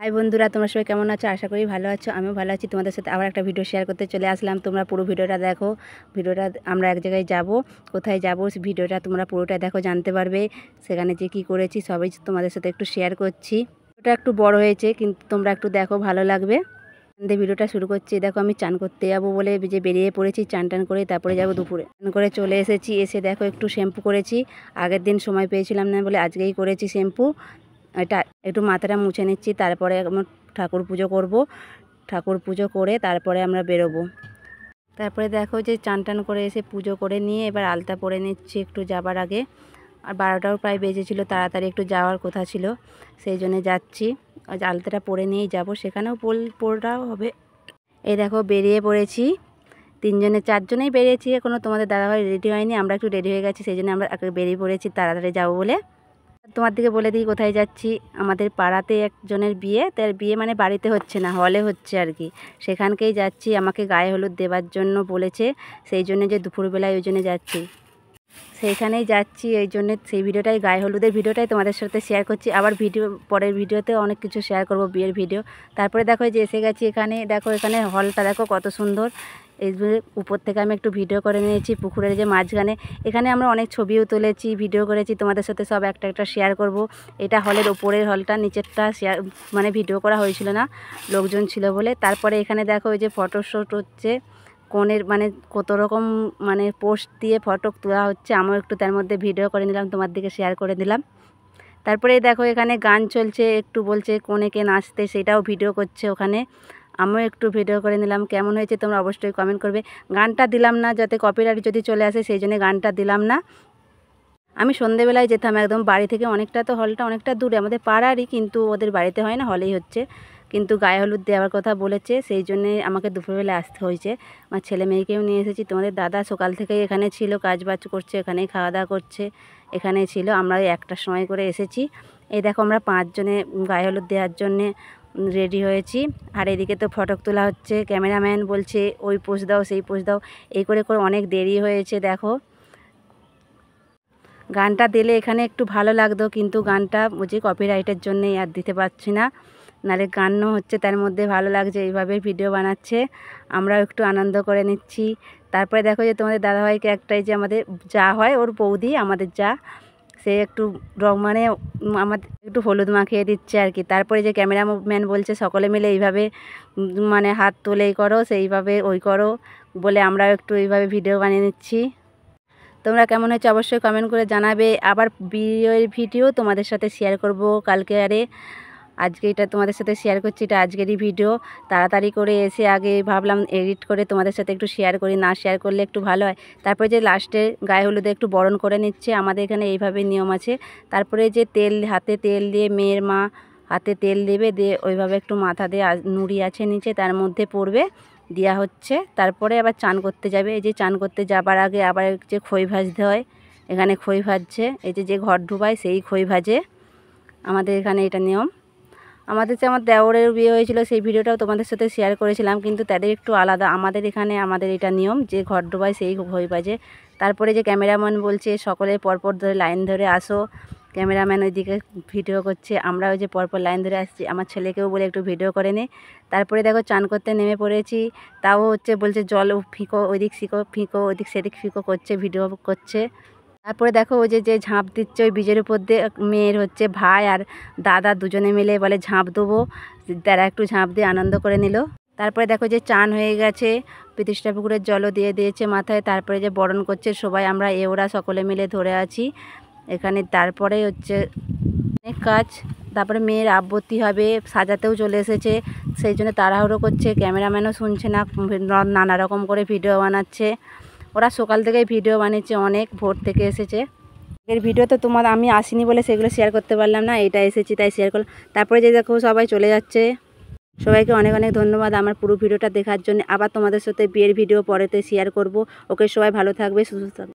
High বন্ধুরা, তোমরা সবাই কেমন আছো? আশা করি ভালো আছো। আমিও ভালো আছি। তোমাদের সাথে আবার একটা ভিডিও শেয়ার করতে চলে আসলাম। তোমরা পুরো ভিডিওটা দেখো। ভিডিওটা আমরা এক জায়গায় যাব, কোথায় যাব ভিডিওটা তোমরা পুরোটা দেখো, জানতে পারবে সেখানে যে কী করেছি সবই তোমাদের সাথে একটু শেয়ার করছি। ভিডিওটা একটু বড় হয়েছে, কিন্তু তোমরা একটু দেখো, ভালো লাগবে। ভিডিওটা শুরু করছি। দেখো, আমি চান করতে যাবো বলে যে বেরিয়ে পড়েছি। চান টান করে তারপরে যাব দুপুরে। চান করে চলে এসেছি। এসে দেখো একটু শ্যাম্পু করেছি। আগের দিন সময় পেয়েছিলাম না বলে আজকেই করেছি শ্যাম্পু। এটা একটু মাথাটা মুছে নিচ্ছি, তারপরে ঠাকুর পুজো করব। ঠাকুর পুজো করে তারপরে আমরা বেরোবো। তারপরে দেখো যে চান টান করে এসে পুজো করে নিয়ে এবার আলতা পরে নিচ্ছি একটু যাবার আগে। আর 12টাও প্রায় বেজেছিল, তাড়াতাড়ি একটু যাওয়ার কথা ছিল, সেই জন্য যাচ্ছি। আলতাটা পরে নিয়েই যাব, সেখানেও পড়াও হবে। এই দেখো বেরিয়ে পড়েছি, চারজনেই বেরিয়েছি। এখনও তোমাদের দাদাভাই রেডি হয়নি, আমরা একটু রেডি হয়ে গেছি, সেই জন্য আমরা বেরিয়ে পড়েছি তাড়াতাড়ি যাবো বলে। তোমার দিকে বলে দিই কোথায় যাচ্ছি। আমাদের পাড়াতে একজনের বিয়ে, তার বিয়ে মানে বাড়িতে হচ্ছে না, হলে হচ্ছে আর কি। সেখানকেই যাচ্ছি, আমাকে গায়ে হলুদ দেওয়ার জন্য বলেছে, সেই জন্য যে দুপুরবেলায় ওই জন্য যাচ্ছি, সেইখানেই যাচ্ছি। এই জন্যে সেই ভিডিওটাই, গায়ে হলুদের ভিডিওটাই তোমাদের সাথে শেয়ার করছি। আবার পরের ভিডিওতে অনেক কিছু শেয়ার করব, বিয়ের ভিডিও। তারপরে দেখো যে এসে গেছি এখানে। দেখো এখানে হলটা দেখো কত সুন্দর। এই উপর থেকে আমি একটু ভিডিও করে নিয়েছি পুকুরের যে মাঝখানে। এখানে আমরা অনেক ছবিও তুলেছি, ভিডিও করেছি, তোমাদের সাথে সব একটা একটা শেয়ার করব। এটা হলের ওপরের হলটা, নিচেরটা শেয়ার মানে ভিডিও করা হয়েছিল না, লোকজন ছিল বলে। তারপরে এখানে দেখো ওই যে ফটোশ্যুট হচ্ছে, কনের মানে কত রকম মানে পোস্ট দিয়ে ফটো তোলা হচ্ছে। আমিও একটু তার মধ্যে ভিডিও করে নিলাম, তোমার দিকে শেয়ার করে দিলাম। তারপরে দেখো এখানে গান চলছে, একটু বলছে কনেকে নাচতে, সেটাও ভিডিও করছে ওখানে। আমিও একটু ভিডিও করে নিলাম। কেমন হয়েছে তোমরা অবশ্যই কমেন্ট করবে। গানটা দিলাম না যাতে কপিরাইট যদি চলে আসে, সেই জন্য গানটা দিলাম না। আমি সন্ধেবেলায় যেতাম একদম বাড়ি থেকে, অনেকটা তো হলটা অনেকটা দূরে, আমাদের পাড়ারই, কিন্তু ওদের বাড়িতে হয় না, হলেই হচ্ছে। কিন্তু গায়ে হলুদ দেওয়ার কথা বলেছে, সেই জন্যে আমাকে দুপুরবেলা আসতে হয়েছে। আমার ছেলে মেয়েকেও নিয়ে এসেছি। তোমাদের দাদা সকাল থেকেই এখানে ছিল, কাজ বাজ করছে, এখানেই খাওয়া দাওয়া করছে, এখানেই ছিল। আমরা 1টার সময় করে এসেছি। এই দেখো আমরা 5 জনে গায়ে হলুদ দেওয়ার জন্যে রেডি হয়েছি। আর এদিকে তো ফটো তোলা হচ্ছে, ক্যামেরাম্যান বলছে ওই পোজ দাও, সেই পোজ দাও, এই করে করে অনেক দেরি হয়েছে। দেখো গানটা দিলে এখানে একটু ভালো লাগতো, কিন্তু গানটা বুঝি কপিরাইটের জন্যেই আর দিতে পারছি না। নাহলে গানও হচ্ছে, তার মধ্যে ভালো লাগছে, এইভাবে ভিডিও বানাচ্ছে, আমরাও একটু আনন্দ করে নিচ্ছি। তারপরে দেখো যে তোমাদের দাদাভাইকে একটাই যে আমাদের যা হয়, ওর বৌদি আমাদের যা, সে একটু মানে আমাদের একটু হলুদ মাখিয়ে দিচ্ছে আর কি। তারপরে যে ক্যামেরাম্যান বলছে সকলে মিলে এইভাবে মানে হাত তুলেই করো, সেইভাবে ওই করো বলে আমরাও একটু এইভাবে ভিডিও বানিয়ে নিচ্ছি। তোমরা কেমন হয়েছে অবশ্যই কমেন্ট করে জানাবে। আবার বিয়ের ভিডিও তোমাদের সাথে শেয়ার করব কালকে। আজকে এটা তোমাদের সাথে শেয়ার করছি, এটা আজকেরই ভিডিও। তাড়াতাড়ি করে এসে আগে ভাবলাম এডিট করে তোমাদের সাথে একটু শেয়ার করি, না শেয়ার করলে একটু ভালো হয়। তারপরে যে লাস্টে গায়ে হলুদে একটু বরণ করে নিচ্ছে, আমাদের এখানে এইভাবে নিয়ম আছে। তারপরে যে হাতে তেল দিয়ে, মেয়ের মা হাতে তেল দেবে, দিয়ে ওইভাবে একটু মাথা দিয়ে, নুড়ি আছে নিচে তার মধ্যে পড়বে, দেওয়া হচ্ছে। তারপরে আবার চান করতে যাবে। এই যে চান করতে যাবার আগে আবার যে খই ভাজতে হয়, এখানে খই ভাজছে। এই যে ঘর ঢুবায় সেই খই ভাজে, আমাদের এখানে এটা নিয়ম। আমার দেওরের বিয়ে হয়েছিল, সেই ভিডিওটাও তোমাদের সাথে শেয়ার করেছিলাম, কিন্তু তাদের একটু আলাদা। আমাদের এখানে আমাদের এটা নিয়ম যে ঘর ডোবায় সেই খই ভাজে। তারপরে যে ক্যামেরাম্যান বলছে সকলে পরপর ধরে লাইন ধরে আসো, ক্যামেরাম্যান ওইদিকে ভিডিও করছে, আমরা ওই যে পরপর লাইন ধরে আসছি। আমার ছেলেকেও বলে একটু ভিডিও করে নে। তারপরে দেখো চান করতে নেমে পড়েছি, তাও হচ্ছে বলছে জল ফিকো, ওইদিক ফিকো, ওইদিক সেদিক ফিকো করছে, ভিডিও করছে। তারপরে দেখো ওই যে ঝাঁপ দিচ্ছে ওই বীজের উপর দিয়ে, মেয়ের হচ্ছে ভাই আর দাদা দুজনে মিলে বলে ঝাঁপ দেবো, তারা একটু ঝাঁপ দিয়ে আনন্দ করে নিল। তারপরে দেখো যে চান হয়ে গেছে, প্রতিষ্ঠা পুকুরের জলও দিয়ে দিয়েছে মাথায়। তারপরে যে বরণ করছে সবাই, আমরা ওরা সকলে মিলে ধরে আছি এখানে। তারপরে হচ্ছে অনেক কাজ। তারপরে মেয়ের আবৃত্তি হবে, সাজাতেও চলে এসেছে, সেই জন্য তাড়াহুড়ো করছে। ক্যামেরাম্যানও শুনছে না, নানা রকম করে ভিডিও বানাচ্ছে। ওরা সকাল থেকেই ভিডিও বানিয়েছে, অনেক ভোর থেকে এসেছে। এর ভিডিও তো আমি আসিনি বলে সেগুলো শেয়ার করতে পারলাম না, এটা এসেছি তাই শেয়ার করলাম। তারপরে যে দেখো সবাই চলে যাচ্ছে। সবাইকে অনেক অনেক ধন্যবাদ আমার পুরো ভিডিওটা দেখার জন্য। আবার তোমাদের সাথে বিয়ের ভিডিও পরেতে শেয়ার করব। ওকে, সবাই ভালো থাকবে, সুস্থ থাকবে।